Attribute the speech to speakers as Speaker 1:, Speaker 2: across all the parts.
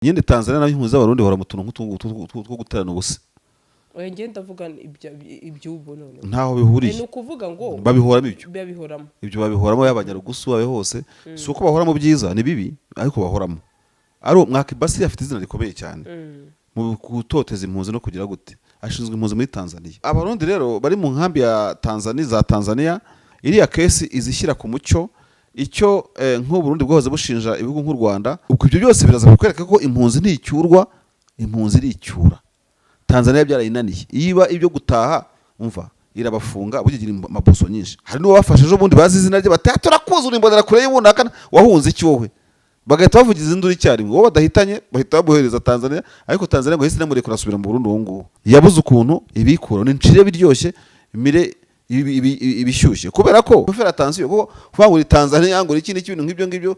Speaker 1: nyine Tanzania nayo impunzi z'abarundi bahora mu tuntu two guterana ubusa.
Speaker 2: Oya ngenda vuga iby'ubu none.
Speaker 1: Ntaho bihuriye.
Speaker 2: Ni ukuvuga ngo
Speaker 1: babihoramo ibyo babihoramo y'abanyarugusu babe hose. Si uko bahora mu byiza ni bibi ariko bahoramo. Ari Mwakibasi afite izina rikomeye cyane mu gutoteza impunzi no kugira gute. Ashinzwe impunzi muri Tanzania. Abarundi rero bari mu nkambi ya Tanzania iriya kesi izishyira ku mucyo icyo nk'Uburundi bwahoze bushinja ibihugu nk'u Rwanda. Ubwo ibyo byose biraza kwereka ko impunzi nticyurwa, impunzi iricyura. Tanzania byarayinaniye. Iba ibyo gutaha umva irabafunga bugigira amabuso nyinshi. Hari no bafasheje ubundi bazi izina rye batatura kuzura imbonera kure y'ubunaka wahunze iki wowe. Bagahita bavugiza induru icyarimwe. Wowe badahitanye bahita babohereza Tanzania ariko Tanzania ngo hise namure kurasubira mu Burundi ngo yabuze ukuntu ibikura n'incire biryoshye imire ibishyushye kubera ko fera attention ko kwangura Tanzania ngo ikindi kintu nk'ibyo ngibyo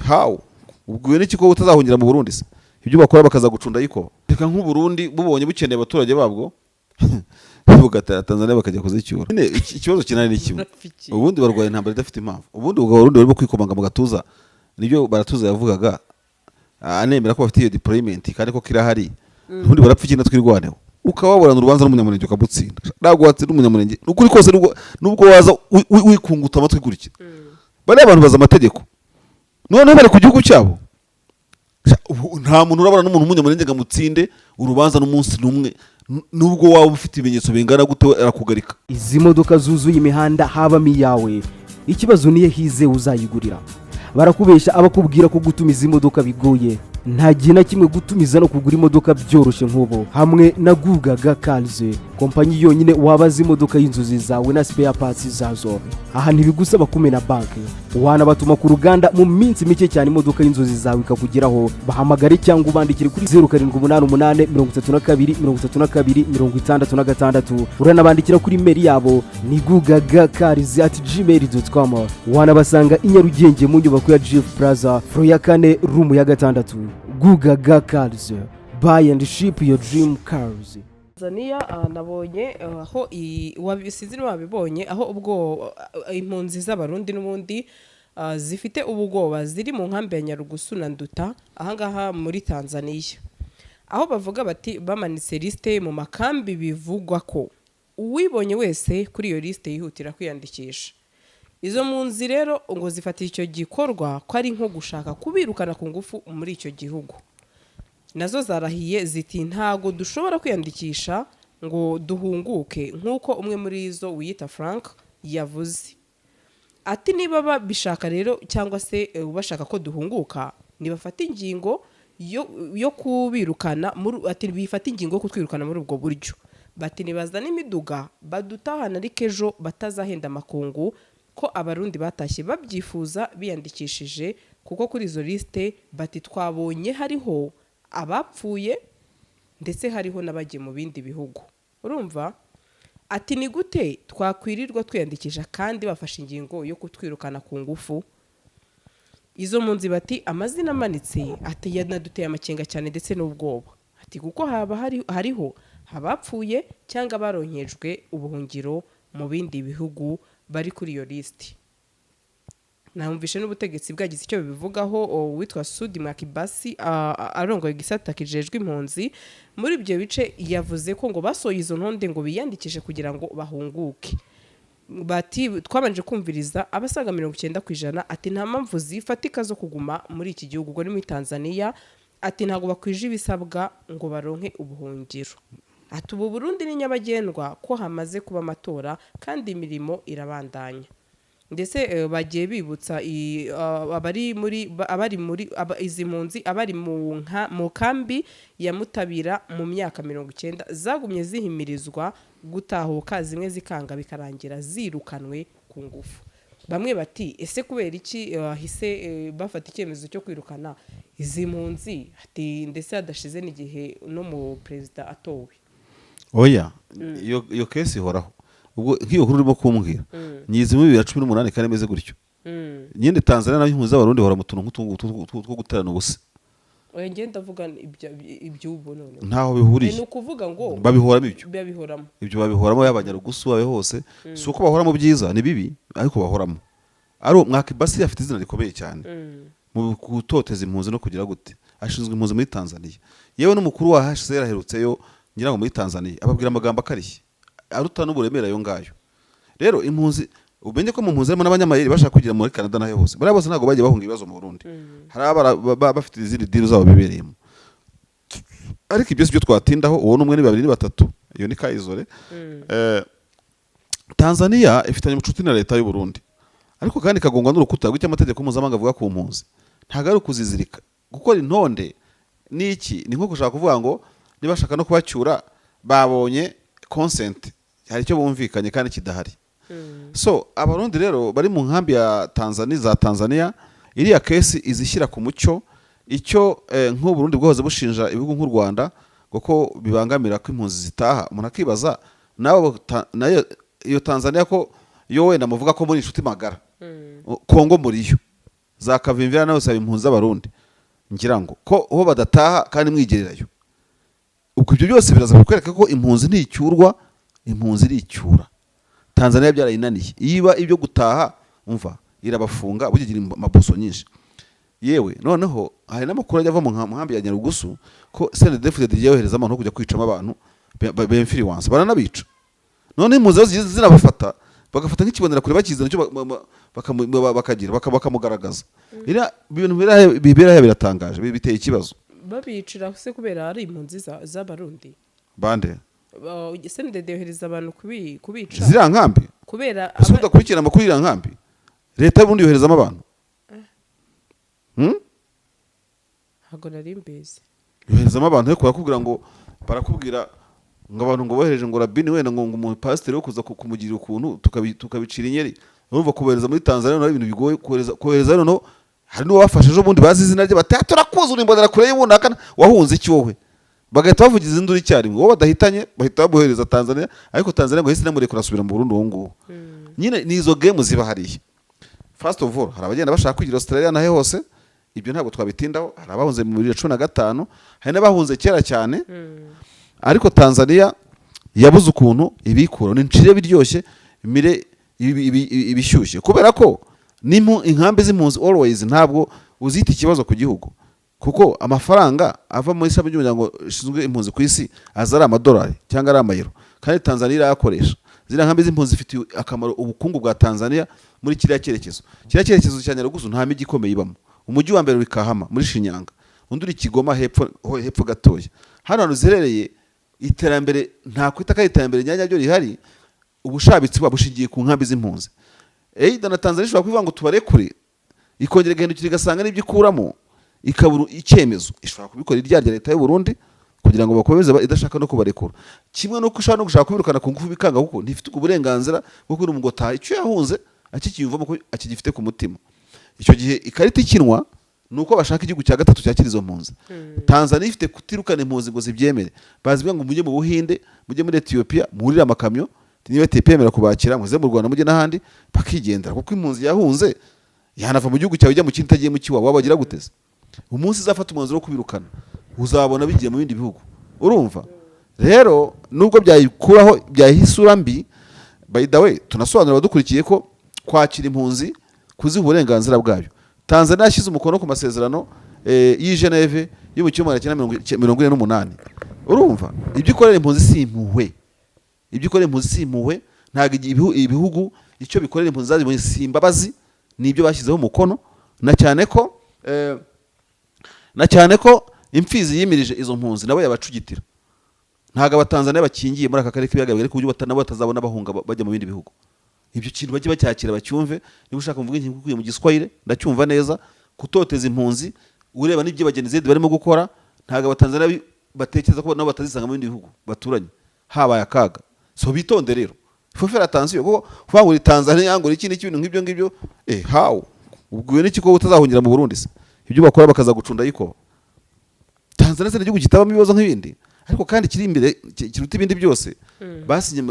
Speaker 1: how ubwo n'iki ko utazahungira mu Burundi se ibyo bakora bakaza gucunda yiko reka nk'u Burundi bubonye bukeneye abaturage babwo bugatera Tanzania bakajya kuzicyura. Ikibazo kinani n'ikimwe ubundi barwaye intambara idafite impamvu ubundi ubwo Burundi bari kwikomanga mu gatuza nibyo baratuza yavugaga anemera ko bafite iyo deployment kandi ko kirahari ubundi barapfikina twirwaneho ukababurana urubanza n'umunyamurenge ukabutsinda ntabwo watsinda umunyamurenge ukuri kose nubwo waza wikunguta amatwi gurikira bari abantu baza amategeko none bari ku gihugu cyabo nta muntu urabana n'umuntu umunyamurenge ngamutsinde urubanza n'umunsi numwe nubwo waba ufite ibimenyetso bingana gute arakugarika.
Speaker 3: Izi modoka zuzuye imihanda habamo iyawe ikibazo niye hize uzayigurira barakubesha abakubwira ko gutumiza imodoka bigoye nta gihe na kimwe gutumiza no kugura imodoka byoroshye nk'ubu hamwe na Gugaga Cars kompanyi yonyine wabaza imodoka y'inzozi zawe na spare parts zazo. Aha ntibigusaba kumena banki wanabatuma ku ruganda mu minsi mike cyane imodoka y'inzozi zawe ikakugeraho bahamagare cyangwa ubandikire kuri 0788323266 uranabandikira kuri mail yabo ni gugagacars@gmail.com wanabasanga i Nyarugenge mu nyubako ya GF Plaza floor ya 4 room ya 6. Gugaga Cars buy and ship your dream cars.
Speaker 2: Tanzania nabonye aho wabisize wabibonye aho ubwo impunzi z'abarundi n'ubundi zifite ubwoba ziri mu nkambi ya Nyarugusu na Nduta ahangaha muri Tanzania aho bavuga bati bamanitse liste mu makambi bivugwa ko uwibonye wese kuri iyo liste yihutira kwiyandikisha. Izo mpunzi rero ngo zifata icyo gikorwa ko ari nko gushaka kubirukana ku ngufu muri icyo gihugu. Nazo zarahiye ziti ntago dushobora kwiyandikisha ngo duhunguke nk'uko umwe muri zo wiyita Frank yavuze. Ati niba babishaka rero cyangwa se bashaka ko duhunguka nibafata ingingo yo kubirukana ati bifata ingingo yo kutwirukana muri ubwo buryo. Bati nibaza n'imiduga badutahana rikejo batazahenda makungu ko abarundi batashye babyifuza biyandikishije kuko kuri izo liste bati twabonye hariho abapfuye ndetse hariho n'abagiye mu bindi bihugu. Urumva ati ni gute twakwirirwa twiyandikisha kandi bafashe ingingo yo kutwirukana ku ngufu. Izo mpunzi bati amazina amanitse ati yanaduteye amakenga cyane ndetse n'ubwoba ati kuko hariho abapfuye cyangwa baronkejwe ubuhungiro mu bindi bihugu bari kuri iyo liste. Namvishe n'ubutegetsi bwagize icyo bivugaho witwa Sudi Mwakibasi arongoye igisata kijejwe impunzi muri ibyo bice yavuze ko ngo basoye izo ntonde ngo biyandikishe kugira ngo bahunguke. Bati twabanje kumviriza abasaga 90% ati nta mpamvu zifatika zo kuguma muri iki gihugu ngo ni muri Tanzania ati ntago bakwije ibisabwa ngo baronke ubuhungiro. Ati ubu Burundi ni nyabagendwa ko hamaze kuba amatora kandi imirimo irabandanya. Ndetse bagiye bibutsa abari muri izi mpunzi abari mu kambi ya Mutabira mu myaka 90 zagumye zihimirizwa gutahuka zimwe zikanga bikarangira zirukanwe ku ngufu. Bamwe bati ese kubera iki hise bafata icyemezo cyo kwirukana izi mpunzi ati ndetse adashize n'igihe no mu president atowe.
Speaker 1: Oya iyo kesi horaho ubwo nk'iyo kuri urimo kumbwira nyizi mu 2018 kandi meze gutyo nyine Tanzania nayo impunzi z'abarundi hora mu tuntu two guterana ubusa.
Speaker 2: Oya ngenda vuga iby'ubu none
Speaker 1: ntaho bihuriye.
Speaker 2: Ni ukuvuga ngo
Speaker 1: babihoramo ibyo babihoramo y'abanyarugusu babe hose. Si uko bahora mu byiza ni bibi ariko bahoramo. Ari Mwakibasi afite izina rikomeye cyane mu gutoteza impunzi no kugira gute, ashinzwe impunzi muri Tanzania. Yewe n'umukuru wa HCR aherutseyo ngira ngo muri Tanzania ababwira amagambo akarishye aruta n'uburemere ayo ngayo. Rero impunzi umenye ko mu mpunzi harimo n'abanyamayeri bashaka kugira muri Canada naho hose, bari bose ntabwo bagiye bahunga ibibazo mu Burundi, hari bafite izindi diri zabo bibereyemo. Ariko ibyo sibyo twatindaho, uwo n'umwe ni babiri ni batatu, iyo ni Kayizore. Tanzania ifitanye ubucuti na leta y'u Burundi, ariko kandi ikagongwa n'urukuta rw'icyamategeko mpuzamahanga avuga ku mpunzi. Ntabwo ari ukuzizirika. Gukora intonde n'iki ni nko gushaka kuvuga ngo niba bashaka no kubacyura babonye consent, hari icyo bumvikanye kandi kidahari. So abarundi rero bari mu nkambi ya Tanzania iriya kesi izishyira ku mucyo icyo nk'u Burundi bwahoze bushinja ibihugu nk'u Rwanda kuko bibangamira ko impunzi zitaha. Umuntu akibaza nayo iyo Tanzania ko yo wenda muvuga ko muri inshuti magara, Kongo muriyo zakavimvira nayo saba impunzi z'abarundi, ngira ngo ko ho badataha kandi mwigererayo. Ubwo ibyo byose biraza kukwereka ko impunzi nticyurwa, impunzi iricyura. Tanzania byarayinaniye, iba ibyo gutaha umva irabafunga bugigira amabuso nyinshi. Yewe noneho hari n'amakuru ajya ava mu nkambi ya Nyarugusu ko CNDD-FDD yohereza abantu kujya kwicamo abantu b'influence baranabica. None impunzi zirabafata bagafata nk'ikibonera kure bakizana cyo bakagira bakamugaragaza. Ira ibintu bibera biratangaje, biteye ikibazo.
Speaker 2: Babicira se kubera ari impunzi z'abarundi
Speaker 1: bande
Speaker 2: CNDD yohereza abantu kubica
Speaker 1: zira nkambi
Speaker 2: kubera
Speaker 1: asuda kurikira amakuru ira nkambi leta y'Uburundi yoherezamo abantu.
Speaker 2: Hago nari mbizi
Speaker 1: yoherezamo abantu ariko bakubwira ngo barakubwira ngo abantu ngo bohereje ngo rabini wenda ngo umu pastor wo kuza kumugirira ukuntu tukabicira inyeri. Urumva kubereza muri Tanzania no ibintu bigoye kohereza no hari no bafashe ejo bundi bazi izina rye batatu kuzura imbonera kure y'ubunaka wahunze iki wowe, bagahita bavugiza induru icyarimwe, wowe badahitanye bahita babohereza Tanzania, ariko Tanzania ngo hise namureka kurasubira mu Burundi uwo nguwo. Nyine ni izo game ziba hariya. First of all hari abagenda bashaka kwigira Australia nahe hose, ibyo ntabwo twabitindaho. Hari abahunze mu 2015, hari n'abahunze kera cyane. Ariko Tanzania yabuze ukuntu ibikura n'incire biryoshye mire ibishyushye, kubera ko inkambi z'impunzi always ntabwo uzita ikibazo ku gihugu, kuko amafaranga ava muri sabu y'umuryango ishinzwe impunzi ku isi azari amadolari cyangwa ari amayero, kandi Tanzania irayakoresha. Zira nkambi z'impunzi zifite akamaro ubukungu bwa Tanzania muri kiriya cyerekezo cya Nyarugusu nta miji ikomeye ibamo. Umujyi wa mbere uri Kahama muri Shinyanga, undi uri Kigoma hepfo gatoya. Hano hantu zirereye iterambere nta kwita ka iterambere nyanya byo rihari, ubushabitsi bwabushingiye ku nkambi z'impunzi. Na Tanzania ishobora kuvuga ngo tubarekure, ikongera igahindukira igasanga n'ibyo ikuramo ikabura icyemezo, ishobora kubikora irya leta y'u Burundi kugira ngo bakomeze idashaka no kubarekura. Kimwe no kushaka no gushaka kubirukana ku ngufu bikanga, kuko ntifite uburenganzira bwo kuri ngo taha icyo yahunze akikiyumvamo ko akigifite ku mutima. Icyo gihe ikarita ikinwa nuko bashaka igihugu cya gatatu cyakira izo mpunzi. Tanzania ifite kutirukana impunzi ngo zibyemere, bazivuga ngo mujye mu Buhinde, mujye muri Ethiopia, muhurira amakamyo niba tepemera kubakira muze mu Rwanda mujye n'ahandi bakigendera, kuko impunzi yahunze yanava mu gihugu cyawe ijya mu kindi tagiye mu kiwa wabagira guteze. Umunsi izafata umwanzuro wo kubirukana uzabona bigiye mu bindi bihugu. Urumva rero nubwo byayikuraho byahisura mbi, by the way tunasobanura abadukurikiye ko kwakira impunzi kuziha uburenganzira bwayo. Tanzania yashyize umukono ku masezerano y'i Geneve yo mu 1948. Urumva ibyo ikorera impunzi si impuhwe, ibyo ikorera impunzi si impuhwe, ntabwo ibihugu icyo bikorera impunzi zazibonye si imbabazi, nibyo bashyizeho umukono. Na cyane ko imfizi yimirije izo mpunzi nabo yabacugitira. Ntago abatanzania bakingiye muri aka karere k'ibiyaga bigari ku buryo batazabona bahunga bajya mu bindi bihugu. Ibyo kintu bajye bacyakira bacyumve. Niba ushaka mvuga ikintu kuye mu Giswahili ndacyumva neza, kutoteza impunzi ureba n'ibyo bagenzi barimo gukora, ntago abatanzania batekereza ko nabo batazisanga mu bindi bihugu baturanye habaye akaga. So bitonde rero, fofera attention kuko kuvuga ngo Tanzania ngo iki n'iki bintu nk'ibyo ngibyo how ubwo n'iki ko utazahungira mu Burundi se ibyo bakora bakaza gucunda yiko. Tanzania ni igihugu kitabamo ibibazo nk'ibindi, ariko kandi kiri imbere kiruta ibindi byose. Basinye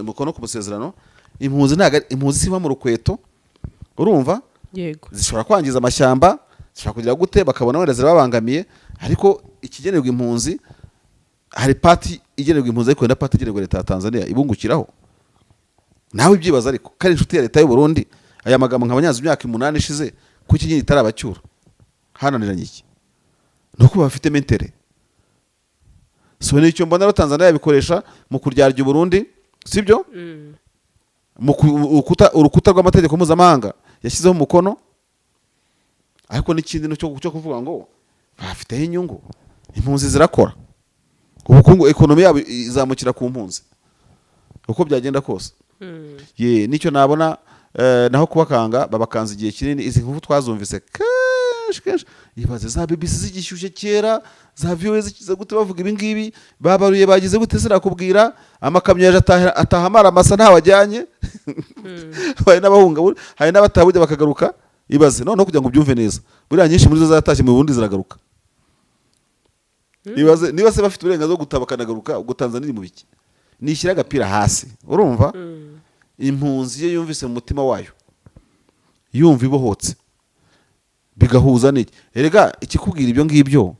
Speaker 1: umukono ku masezerano. Impunzi siba mu rukweto, urumva
Speaker 2: yego,
Speaker 1: zishobora kwangiza amashyamba, zishobora kugira gute bakabona wenda zirabangamiye, ariko ikigenerwa impunzi hari party igenerwa impunzi, ariko na party igenerwa leta ya Tanzania ibungukiraho. Nawe ibyibaza ariko kandi inshuti ya leta y'u Burundi aya magambo nk'abanyazi imyaka 8 ishize kuki nyine itarabacyura. hananiranye iki nuko bafite mentere so nicyo mbona rero Tanzania yabikoresha mu kuryarya Burundi sibyo mu urukuta rw'amategeko mpuzamahanga yashyizeho umukono ariko n'ikindi cyo kuvuga ngo bafiteho inyungu impunzi zirakora ubukungu ekonomi yabo izamukira ku mpunzi uko byagenda kose ye nicyo nabona naho kubakanga babakanza igihe kinini izi nkuru twazumvise kenshi ibaze za BBC zigishyushye kera za VOA zikiza gute bavuga ibi ngibi babaruye bagize gute sirakubwira amakamyo yaje atahamara amasa ntawajyanye hari n'abahunga hari n'abatabujya bakagaruka ibaze no kugira ngo byumve neza buriya nyinshi muri zo zatashye mu Burundi ziragaruka ibaze niba se bafite uburenganzira bwo gutaba kanagaruka ubwo Tanzania mu biki nishyira agapira hasi urumva impunzi ye yumvise mu mutima wayo yumva ibohotse bigahuza n'iki erega ikikubwira ibyo ngibyo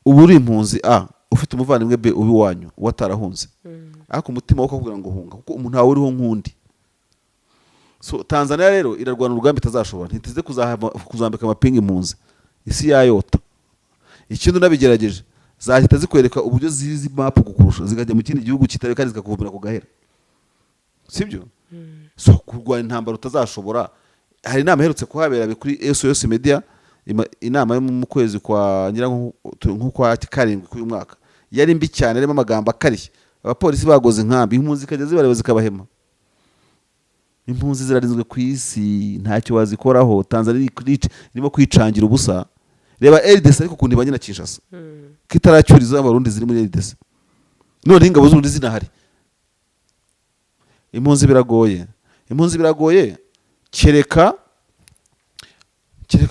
Speaker 1: ubu uri impunzi ufite umuvandimwe be ubi wanyu watarahunze ariko umutima wo kuvuga ngo hunga kuko umuntu wawe uriho nkundi so Tanzania rero irarwana urugamba itazashobora ntitize kuzambika amapinga impunzi isi yayota ikintu nabigerageje zahita zikwereka uburyo zizi map kukurusha zikajya mu kindi gihugu kitari kandi zikakuvumbira ku gahera sibyo so kurwanya intambara utazashobora hari inama iherutse kuhabera kuri SOS Media inama yo mu kwezi kwa nko kwa karindwi k'uyu mwaka yari mbi cyane arimo amagambo akarishye abapolisi bagoze inkambi impunzi zikajya zibareba zikabahema impunzi zirarinzwe ku isi ntacyo wazikoraho Tanzania irimo kwicangira ubusa reba LDC ariko kundi banyina Kinshasa kitaracyuriza abarundi ziri muri LDC none ingabo z'urundi zinahari impunzi biragoye kereka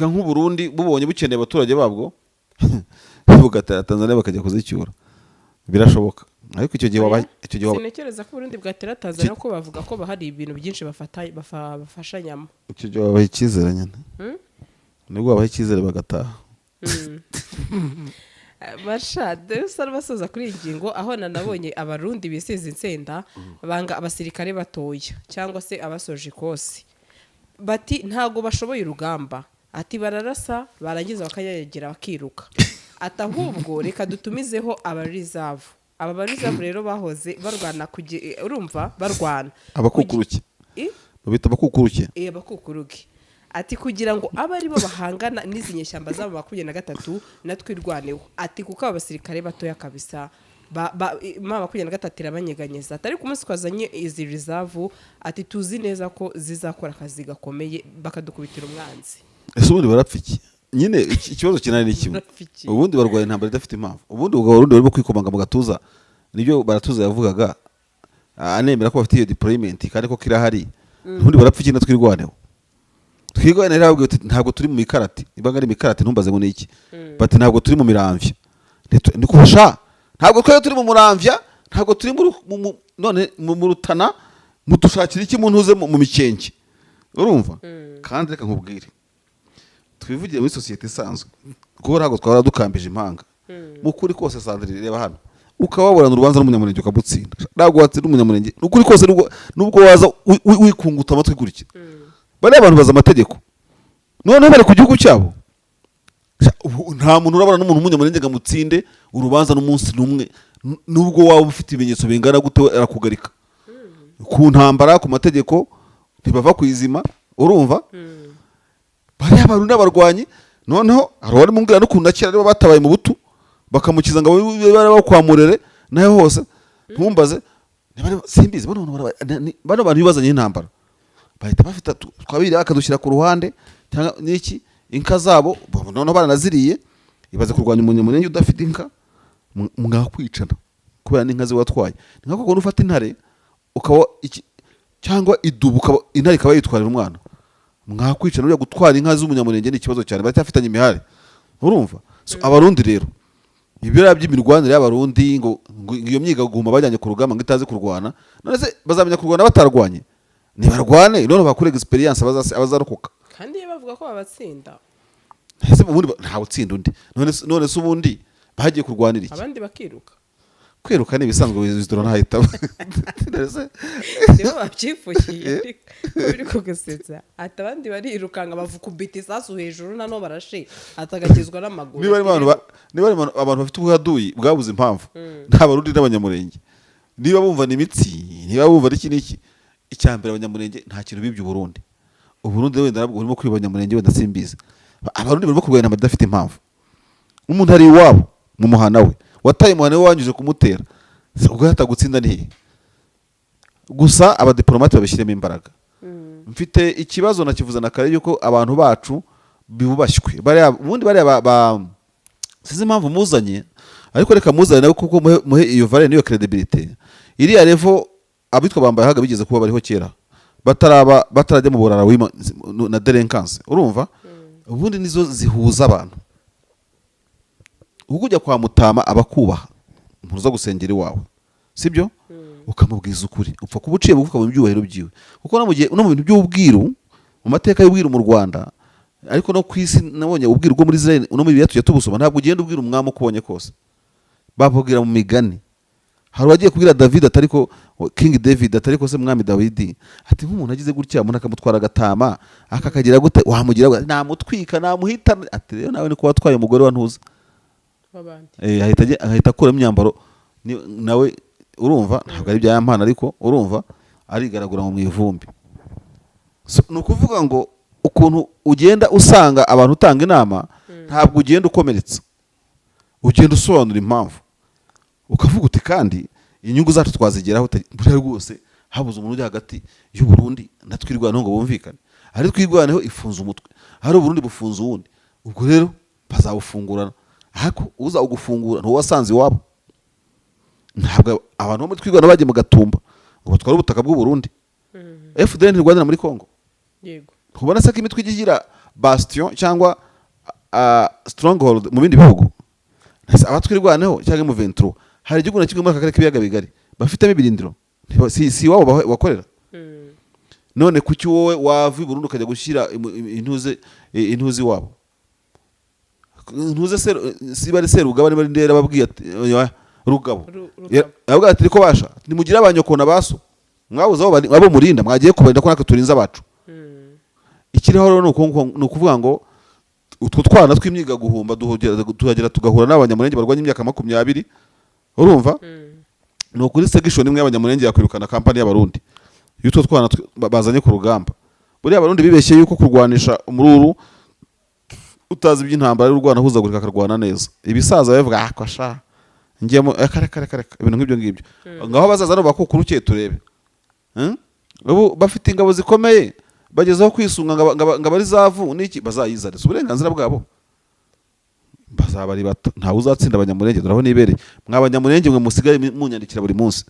Speaker 1: nk'u Burundi bubonye bukeneye abaturage babwo bugata Tanzania bakajya kuzicyura birashoboka ariko icyo gihe
Speaker 2: sinekereza ko Burundi bwatera Tanzania ko bavuga ko bahari ibintu byinshi bafashanyamo
Speaker 1: icyo gihe babaha icyizere nyine nibwo babaha icyizere bagataha
Speaker 2: Mashade usara basoza kuri ingingo aho nanabonye abarundi bisize insenda banga abasirikare batoya cyangwa se abasoje ikosi bati ntago bashoboye urugamba ati bararasa barangiza bakayegera bakiruka atahubwo reka dutumizeho abarizavu aba barizavu rero bahoze barwana urumva barwana
Speaker 1: abakukuruke babita abakukuruke
Speaker 2: abakukuruke ati kugira ngo abe ari bo bahangana n'izi nyeshyamba z'aba 23 natwirwaneho ati kuko abasirikare batoya kabisa mama 23 irabanyeganyeza atari ku munsi twazanye izi reserve ati tuzi neza ko zizakora akazi gakomeye bakadukubitira umwanzi
Speaker 1: ese ubundi barapfiki nyine ikibazo kinani n'ikimwe ubundi barwaye intambara idafite impamvu ubundi ubwo barundi barimo kwikomanga mu gatuza nibyo baratuza yavugaga anemera ko bafite iyo deployment kandi ko kirahari ubundi barapfiki natwirwaneho twigwanira ahubwo ntabwo turi mu mikarati ibanga ari mikarati ntumbaze ngo niki bati ntabwo turi mu miramvya ndikusha ntabwo turi mu muramvya ntabwo turi none mu rutana mutushakira iki muntu uze mu mikenke urumva kandi reka nkubwire twivugiye muri societe isanzwe kuko ntabwo twara dukambije impanga mukuri kose Sandrine reba hano ukababurana urubanza n'umunyamurenge ukabutsinda ntabwo watsinda umunyamurenge ukuri kose nubwo waza wikunguta amatwi gurikira bari abantu baza amategeko none bari ku gihugu cyabo nta muntu urabana n'umuntu umunyamurenge ngamutsinde urubanza n'umunsi numwe nubwo waba ufite ibimenyetso bingana gute arakugarika ku ntambara ku mategeko ntibava ku izima urumva bari abantu n'abarwanyi noneho hari mu mbwira n'ukuntu nakira aribo batabaye mu butu bakamukiza ngo bari bakwamurere nayo hose ntumbaze simbizi bano bantu bibazanye intambara bahita bafite twabiri bakadushyira ku ruhande cyangwa niki inka zabo noneho baranaziriye ibaze kurwanya umunyamurenge udafite inka mwakwicana kubera n'inka ziba watwaye ni nka kuko ufata intare ukaba cyangwa idubu intare ikaba yitwarira umwana mwakwicana ujya gutwara inka z'umunyamurenge ni ikibazo cyane baracyafitanye imihari urumva abarundi rero ibyo by'imirwanire y'abarundi ngo iyo myiga guma bajyanye ku rugamba ngo itazi kurwana none se bazamenya kurwana batarwanye nibarwane none bakure experience abazarokoka
Speaker 2: kandi bavuga ko babatsinda
Speaker 1: ese ubundi nta utsinda undi none se ubundi bagiye kurwanira iki
Speaker 2: abandi bakiruka
Speaker 1: kwiruka ni ibisanzwe wizidoro ntahitamo
Speaker 2: nibo babyifukiye biri kugusetsa ati abandi barirukanga bavukubita isasu hejuru nano barashe atagakizwa n'amaguru.
Speaker 1: niba ari abantu bafite ubuhaduyi bwabuze impamvu nta barundi n'abanyamurenge, niba bumva imitsi, niba bumva n'iki icyambere abanyamurenge nta kintu bibye Burundi. Uburundi wenda nabwo burimo kwiba abanyamurenge wenda simbizi, abarundi barimo kurwana badafite impamvu. Umuntu ari iwabo mu muhana we wataye umuhana we wanyuje kumutera, ubwo hatagutsinda ni gusa abadiplomate babishyiremo imbaraga. Mfite ikibazo nakivuza na kare yuko abantu bacu bibubashywe ubundi bariya sizi impamvu muzanye, ariko reka muzane nawe kuko muhe iyo valeur n'iyo credibility. Iriya level abitwa bambaye haga bigeze kuba bariho kera batarajya mu burara na delinquence, urumva ubundi nizo zihuza abantu. Ubwo ujya kwa Mutama abakubaha umuntu uza gusengera iwawe, sibyo? Ukamubwiza ukuri, upfa kuba uciye buvuga mu byubahiro byiwe, kuko no mu bintu by'ubwiru mu mateka y'ubwiru mu Rwanda ariko no kwisi nabonye ubwiru bwo muri Israel no mu biya tujya tubusoma, ntabwo ugenda ubwira umwami ukubonye kose, bavugira mu migani. Hari wagiye kubwira David atariko King David atariko se mwami Dawidi ati nk'umuntu agize gutya umuntu akamutwara agatama akakagira gute wamugira gute, namutwika namuhita ati rero nawe ni ko watwaye umugore wa ntuza ahita akura imyambaro nawe, urumva ntabwo ari bya mpana ariko urumva arigaragura mu ivumbi. Ni ukuvuga ngo ukuntu ugenda usanga abantu utanga inama ntabwo ugenda ukomeretsa, ugenda usobanura impamvu, ukavuga uti kandi inyungu zacu twazigeraho buriya rwose habuze umuntu uri hagati y'u Burundi na twirwanaho ngo bumvikane, ari twirwanaho ifunze umutwe, hari Burundi bufunze uwundi, ubwo rero bazawufungurana, ariko uza ugufungura ntuwo wasanze iwabo. Ntabwo abantu bo muri twirwana bagiye mu Gatumba ngo batware ubutaka bw'u Burundi. FDL ntirwanira muri Kongo, yego ubona se ko imitwe igira bastion cyangwa stronghold mu bindi bihugu, abatwirwanaho cyangwa mu 23 hari igihugu na kimwe muri akarere k'ibiyaga bigari bafitemo ibirindiro, si wabo bakorera. None kuki wowe wava i Burundi ukajya gushyira intuzi wabo, ntuze si bari Serugaba bari ndera babwiye ati Rugabo yavuga ati ko basha nimugira abanyoko na baso mwabuze abo murinda mwagiye kubarinda ko natwe turinze abacu. Ikiriho rero ni ukuvuga ngo utwo twana tw'imyiga guhumba tuhagera tugahura n'abanyamurenge barwanya imyaka 20, urumva ni ukuri section imwe y'abanyamurenge yakwirukana kampani y'abarundi y'utwo twana bazanye ku rugamba. Buriya abarundi bibeshye yuko kurwanisha umururu utazi iby'intambara y'u Rwanda huzagurika akarwana neza. Ibisaza bavuga akwasha ngiyemo kare ibintu nk'ibyo ngibyo, ngaho bazaza no bakukurukiye turebe. Ubu bafite ingabo zikomeye bagezaho kwisunga ngo bari zavu niki bazayizana, uburenganzira bwabo bazabari bato, ntawe uzatsinda abanyamurenge. Dore aho nibereye mw'abanyamurenge mwe musigaye munyandikira buri munsi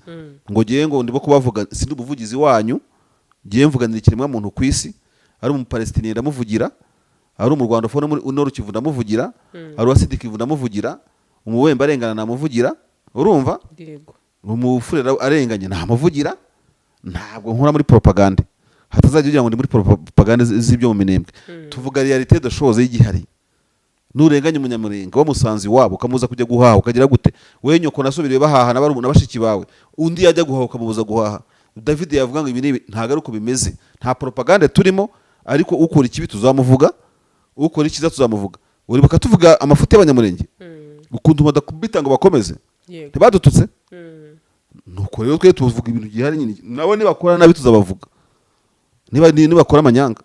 Speaker 1: ngo giye ngo ndimo kubavuga, sindi ubuvugizi wanyu, giye mvuganira ikiremwa muntu ku isi, ari mu Palestine ndamuvugira, ari mu Rwanda fone muri Nord Kivu ndamuvugira, ari wasidika Kivu ndamuvugira, umuwemba arengana namuvugira, urumva yego umufurera arenganye namuvugira. Ntabwo nkora muri propaganda, hatazajya ugira ngo ndi muri propaganda z'ibyo mu minembwe. Tuvuga realite de chose y'igihari. Nurenganye umunyamurenge wo musanzi wabo ukamuza kujya guhaha ukagira gute, we nyoko nasubiriye bahaha na barumuna bashiki bawe, undi yajya guhaha ukamubuza guhaha. David yavuga ngo ibi ntago ari uko bimeze, nta propaganda turimo, ariko ukora ikibi tuzamuvuga, ukora ikiza tuzamuvuga. Uri bakatuvuga amafuti y'abanyamurenge ukuntu badakubita ngo bakomeze ntibadututse. Nuko rero twe tuvuga ibintu gihari nyine, nabo nibakora nabi tuzabavuga, nibakora amanyanga.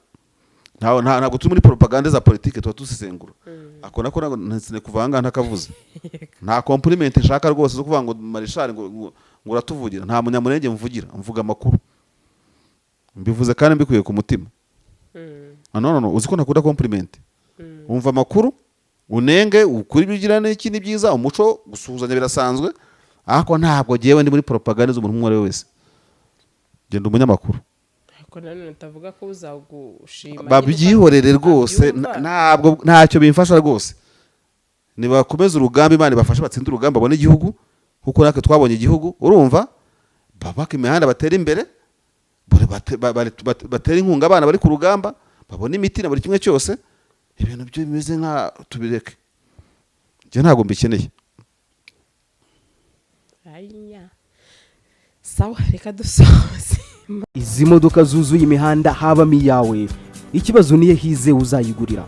Speaker 1: Ntabwo turi muri propaganda za politike, tuba tusesengura. Ako nako nsine kuvanga ntakavuze, nta compliment nshaka rwose zo kuvuga ngo Marshal ngo uratuvugira. Nta munyamurenge mvugira, mvuga amakuru, mbivuze kandi mbikuye ku mutima. No uzi ko nakunda compliment, umva amakuru unenge ukuri bigira n'iki ni byiza, umuco gusuhuzanya birasanzwe, ariko ntabwo giyewe ndi muri propaganda z'umuntu umwe wese. Genda umunyamakuru
Speaker 2: ariko nanone tavuga ko uzagushima
Speaker 1: babyihorere rwose, ntabwo ntacyo bimfasha rwose. Nibakomeza urugamba, Imana ibafashe batsinda urugamba babone igihugu, kuko natwe twabonye igihugu, urumva babaka imihanda batera imbere, batera inkunga abana bari ku rugamba, babone imiti na buri kimwe cyose. Ibintu byo bimeze nka tubireke, njye ntabwo mbikeneye.
Speaker 2: sawa reka dusoze.
Speaker 3: izi modoka zuzuye imihanda habamo iyawe, ikibazo niyo hize uzayigurira.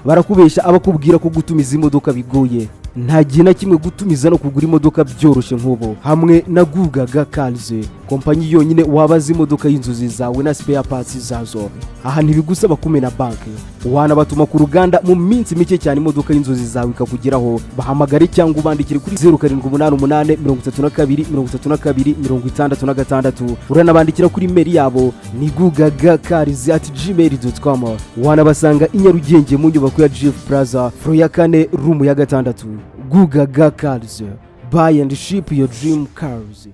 Speaker 3: barakubesha abakubwira ko gutumiza imodoka bigoye, nta gihe na kimwe gutumiza no kugura imodoka byoroshye nk'ubu. Hamwe na Gugaga Cars, kompanyi yonyine wabaza imodoka y'inzozi zawe na spare parts zazo. aha ntibigusaba kumena banki, wanabatuma ku ruganda mu minsi mike cyane imodoka y'inzozi zawe ikakugeraho. bahamagare cyangwa ubandikire kuri 0788 32 32 66. uranabandikira kuri mail yabo ni gugagacars@gmail.com. wanabasanga i Nyarugenge mu nyubako ya GF Plaza floor ya 4 room ya 6. Gugaga Cars, buy and ship your dream cars.